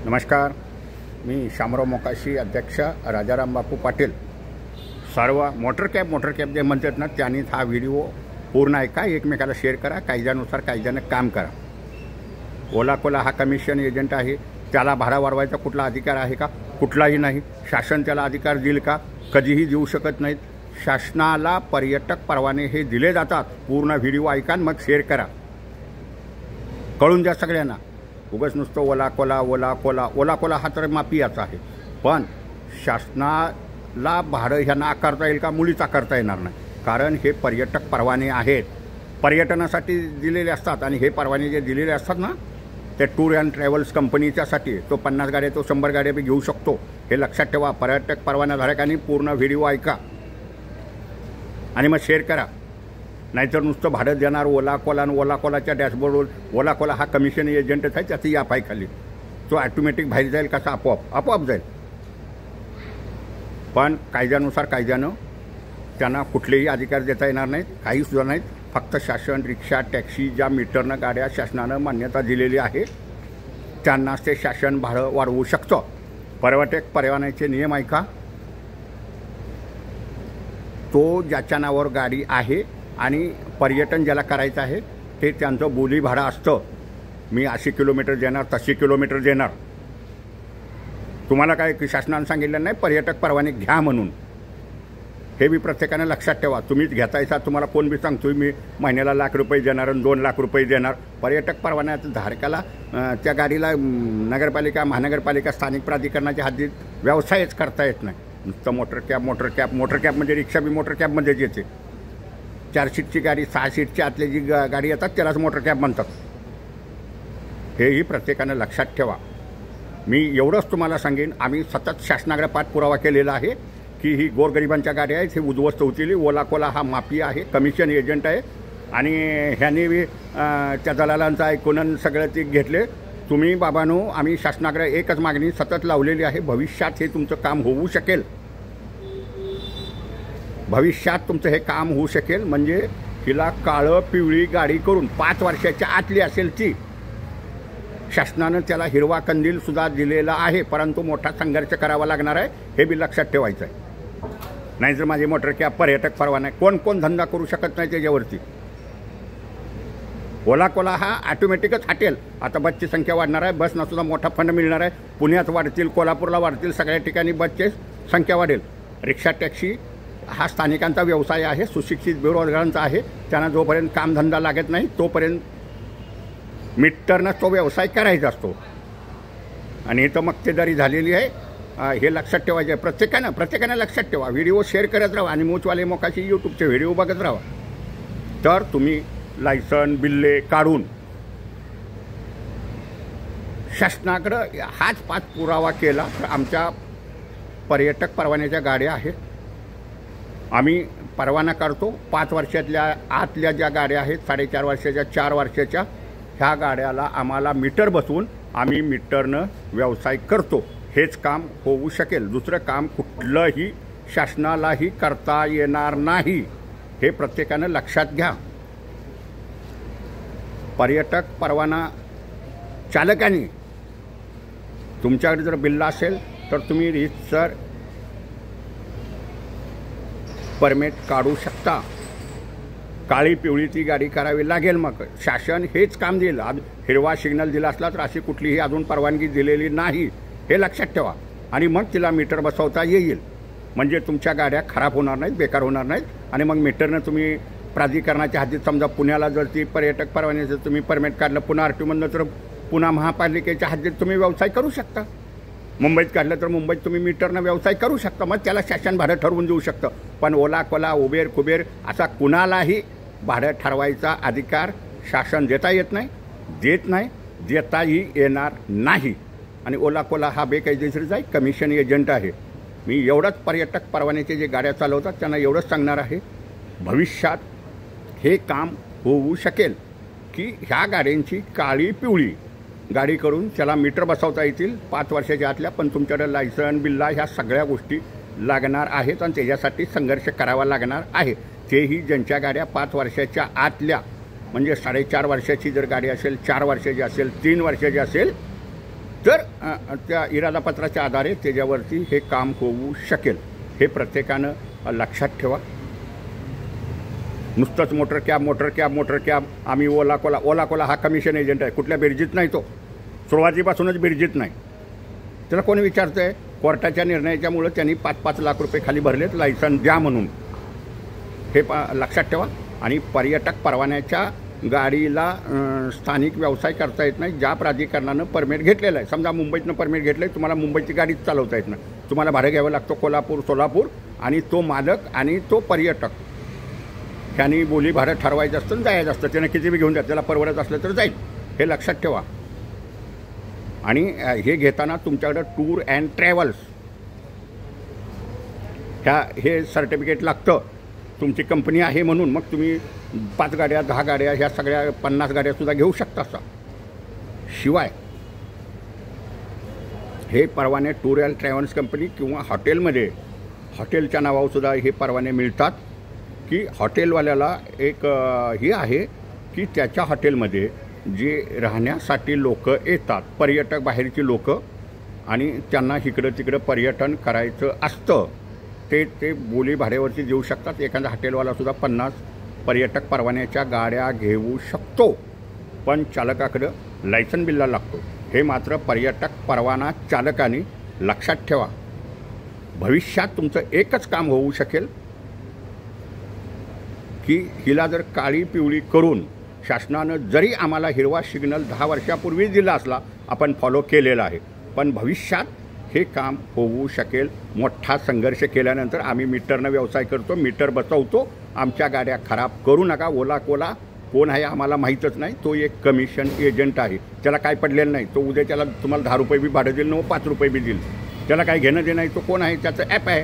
नमस्कार, मी शामराव मोकाशी, अध्यक्ष राजाराम बापू पाटील. सर्व मोटर कॅब जे म्हणतात ना, त्यांनीच हा व्हिडिओ पूर्ण ऐका, एकमेकाला शेअर करा, कायद्यानुसार कायद्यानं काम करा. ओला कोला हा कमिशन एजंट आहे, त्याला भाडा वाढवायचा कुठला अधिकार आहे का? कुठलाही नाही. शासन त्याला अधिकार देईल का? कधीही देऊ शकत नाहीत. शासनाला पर्यटक परवाने हे दिले जातात. पूर्ण व्हिडिओ ऐका, मग शेअर करा, कळून द्या सगळ्यांना. उगाच नुसतं ओला कोला हा तर माफियाचा आहे, पण शासनाला भाडं ह्यांना आकारता येईल का? मुळीच आकारता येणार नाही. कारण हे पर्यटक परवाने आहेत, पर्यटनासाठी दिलेले असतात. आणि हे परवाने जे दिलेले असतात ना, ते टूर अँड ट्रॅव्हल्स कंपनीच्यासाठी. तो 50 गाड्या, तो 100 गाड्या बी घेऊ शकतो. हे लक्षात ठेवा. पर्यटक परवानाधारकांनी पूर्ण व्हिडिओ ऐका आणि मग शेअर करा. नाहीतर नुसतं भाडं देणार ओला कोलाच्या डॅशबोर्डवर. ओला कोला हा कमिशन एजंटच आहे, त्याची या पायखाली तो ॲटोमॅटिक बाहेर जाईल. कसा? आपोआप जाईल. पण कायद्यानुसार कायद्यानं त्यांना कुठलेही अधिकार देता येणार नाहीत, काही सुद्धा नाहीत. फक्त शासन, रिक्षा, टॅक्सी, ज्या मीटरनं गाड्या शासनानं मान्यता दिलेली आहे त्यांनाच ते शासन भाडं वाढवू शकतं. पर्यटक परवान्याचे नियम ऐका. तो ज्याच्या नावावर गाडी आहे आणि पर्यटन ज्याला करायचं आहे ते त्यांचं बोली भाडं असतं. मी 80 किलोमीटर देणार, तशी किलोमीटर देणार. तुम्हाला काय शासनानं सांगितलं नाही पर्यटक परवाने घ्या म्हणून. हे बी प्रत्येकानं लक्षात ठेवा. तुम्हीच घेतायचा, तुम्हाला कोण बी सांगतो मी महिन्याला ₹1,00,000 देणार आणि ₹2,00,000 देणार. पर्यटक परवान्याच्या धारकाला त्या गाडीला नगरपालिका, महानगरपालिका, स्थानिक प्राधिकरणाच्या हद्दीत व्यवसायच करता येत नाही. नुसतं मोटर कॅब म्हणजे रिक्षा बी मोटर कॅबमध्येच येते. 4 सीटची गाडी, 6 सीटची आतली जी गाडी येतात त्यालाच मोटर कॅब म्हणतात. हेही प्रत्येकानं लक्षात ठेवा. मी एवढंच तुम्हाला सांगेन, आम्ही सतत शासनाकडे पाठपुरावा केलेला आहे की ही गोरगरिबांच्या गाड्या आहेत, हे उद्ध्वस्त होतील. ओला कोला हा माफिया आहे, कमिशन एजंट आहे. आणि ह्यांनी बी त्या दलालांचं ऐकून सगळं ते घेतले. तुम्ही बाबांनो, आम्ही शासनाकडे एकच मागणी सतत लावलेली आहे, भविष्यात हे तुमचं काम होऊ शकेल. भविष्यात तुमचं हे काम होऊ शकेल. म्हणजे हिला काळं पिवळी गाडी करून 5 वर्षाच्या आतली असेल ती, शासनानं त्याला हिरवा कंदीलसुद्धा दिलेला आहे. परंतु मोठा संघर्ष करावा लागणार आहे, हे बी लक्षात ठेवायचं आहे. नाहीतर माझी मोटर कॅब पर्यटक परवाना आहे, कोण धंदा करू शकत नाही त्याच्यावरती. ओला कोला हा ॲटोमॅटिकच हटेल. आता बसची संख्या वाढणार आहे, बसना सुद्धा मोठा फंड मिळणार आहे. पुण्यात वाढतील, कोल्हापूरला वाढतील, सगळ्या ठिकाणी बसची संख्या वाढेल. रिक्षा, टॅक्सी हा स्थानिकांचा व्यवसाय आहे, सुशिक्षित बेरोजगारांचा आहे. त्यांना जोपर्यंत कामधंदा लागत नाही तोपर्यंत मीटरनं तो व्यवसाय करायचा असतो. आणि इथं मक्तेदारी झालेली आहे, हे लक्षात ठेवायचं आहे. प्रत्येकानं लक्षात ठेवा. व्हिडिओ शेअर करत राहा आणि मूचवाले मोकाशी यूट्यूबचे व्हिडिओ बघत राहा. तर तुम्ही लायसन बिल्ले काढून शासनाकडं हाच पाठपुरावा केला तर आमच्या पर्यटक परवान्याच्या गाड्या आहेत, आम्ही परवाना करतो. 5 वर्षातल्या आतल्या ज्या गाड्या आहेत, 4.5 वर्षाच्या, 4 वर्षाच्या, ह्या गाड्याला आम्हाला मीटर बसवून आम्ही मीटरनं व्यवसाय करतो. हेच काम होऊ शकेल. दुसरं काम कुठलंही शासनालाही करता येणार नाही, हे प्रत्येकानं लक्षात घ्या. पर्यटक परवाना चालकांनी तुमच्याकडे जर बिल्ला असेल तर तुम्ही रीतसर परमिट काढू शकता. काळी पिवळी ती गाडी करावी लागेल. मग शासन हेच काम देईल. हिरवा सिग्नल दिला असला तर अशी कुठलीही अजून परवानगी दिलेली नाही, हे लक्षात ठेवा. आणि मग तिला मीटर बसवता येईल. म्हणजे तुमच्या गाड्या खराब होणार नाहीत, बेकार होणार नाहीत. आणि मग मीटरनं तुम्ही प्राधिकरणाच्या हद्दीत, समजा पुण्याला जर ती पर्यटक परवान्याचं तुम्ही परमिट काढलं, पुन्हा RTOमधनं, तर पुन्हा महापालिकेच्या हद्दीत तुम्ही व्यवसाय करू शकता. मुंबईत काढलं तर मुंबईत तुम्ही मीटरनं व्यवसाय करू शकता. मग त्याला शासन भाडं ठरवून देऊ शकतं. पण ओला कोला, उबेर कुबेर असा कुणालाही भाडं ठरवायचा अधिकार शासन देता येत नाही, देताही येणार नाही. आणि ओला कोला हा बेकायदेशीर आहे, कमिशन एजंट आहे. मी एवढंच पर्यटक परवान्याचे जे गाड्या चालवतात त्यांना एवढंच सांगणार आहे, भविष्यात हे काम होऊ शकेल की ह्या गाड्यांची काळी पिवळी गाडी करून त्याला मीटर बसवता येतील 5 वर्षाच्या आतल्या. पण तुमच्याकडे लायसन बिल्ला ह्या सगळ्या गोष्टी लागणार आहेत आणि त्याच्यासाठी संघर्ष करावा लागणार आहे. तेही ज्यांच्या गाड्या 5 वर्षाच्या आतल्या, म्हणजे 4.5 वर्षाची जर गाडी असेल, 4 वर्षाची असेल, 3 वर्षाची असेल, तर त्या इरादापत्राच्या आधारे त्याच्यावरती हे काम होऊ शकेल. हे प्रत्येकानं लक्षात ठेवा. नुसतंच मोटर कॅब आम्ही ओला कोला हा कमिशन एजंट आहे. कुठल्या बेरजीत नाही, तो सुरुवातीपासूनच बेरजीत नाही. त्याला कोणी विचारतं आहे? कोर्टाच्या निर्णयाच्यामुळं त्यांनी 5-5 लाख रुपये खाली भरलेत लायसन द्या म्हणून. हे लक्षात ठेवा. आणि पर्यटक परवान्याच्या गाडीला स्थानिक व्यवसाय करता येत नाही. ज्या प्राधिकरणानं परमिट घेतलेलं आहे, समजा मुंबईतनं परमिट घेतलं आहे, तुम्हाला मुंबईची गाडीच चालवता येत नाही. तुम्हाला भाडं घ्यावं लागतं कोल्हापूर सोलापूर, आणि तो मालक आणि तो पर्यटक ह्यांनी बोली भाडं ठरवायचं असतं आणि जायचं असतं. त्यानं किती बी घेऊन द्या, त्याला परवडत असलं तर जाईल. हे लक्षात ठेवा. आणि हे घेताना तुमच्याकडं टूर अँड ट्रॅव्हल्स हे सर्टिफिकेट लागतं. तुमची कंपनी आहे म्हणून मग तुम्ही 5 गाड्या 10 गाड्या ह्या सगळ्या 50 गाड्यासुद्धा घेऊ शकता असा. शिवाय हे परवाने टूर अँड ट्रॅव्हल्स कंपनी किंवा हॉटेलच्या नावावरसुद्धा हे परवाने मिळतात. की हॉटेलवाल्याला एक हे आहे की त्याच्या हॉटेलमध्ये जे राहण्यासाठी लोक येतात, पर्यटक बाहेरची लोक, आणि त्यांना इकडं तिकडं पर्यटन करायचं असतं, ते बोली भाड्यावरती देऊ शकतात. एखादा हॉटेलवालासुद्धा 50 पर्यटक परवान्याच्या गाड्या घेऊ शकतो. पण चालकाकडं लायसन बिल्ला लागतो. हे मात्र पर्यटक परवाना चालकाने लक्षात ठेवा. भविष्यात तुमचं एकच काम होऊ शकेल की हिला जर काळी पिवळी करून शासनानं जरी आम्हाला हिरवा सिग्नल 10 वर्षापूर्वी दिला असला, आपण फॉलो केलेला आहे, पण भविष्यात हे काम होऊ शकेल. मोठा संघर्ष केल्यानंतर आम्ही मीटरनं व्यवसाय करतो, मीटर बसवतो, आमच्या गाड्या खराब करू नका. ओला कोला कोण आहे आम्हाला माहीतच नाही. तो एक कमिशन एजंट आहे. त्याला काय पडलेलं नाही. तो उद्या त्याला तुम्हाला 10 रुपये बी भाडं देईल, 5 रुपये बी देईल. त्याला काय घेणं देणं आहे. तो कोण आहे? त्याचं ॲप आहे.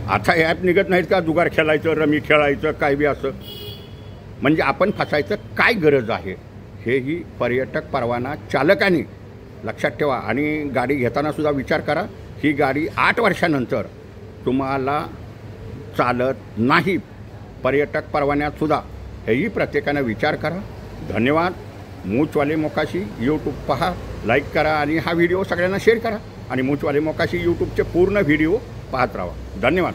आता हे ॲप निघत नाहीत का? जुगार खेळायचं, रमी खेळायचं, काय बी असं. म्हणजे आपण फसायचं काय गरज आहे, हेही पर्यटक परवाना चालकांनी लक्षात ठेवा. आणि गाडी घेतानासुद्धा विचार करा. ही गाडी 8 वर्षानंतर तुम्हाला चालत नाही. पर्यटक परवान्यातसुद्धा हेही प्रत्येकानं विचार करा. धन्यवाद. मूचवाले मोकाशी यूट्यूब पहा, लाईक करा आणि हा व्हिडिओ सगळ्यांना शेअर करा. आणि मूचवाले मोकाशी यूट्यूबचे पूर्ण व्हिडिओ पाहत राहा. धन्यवाद.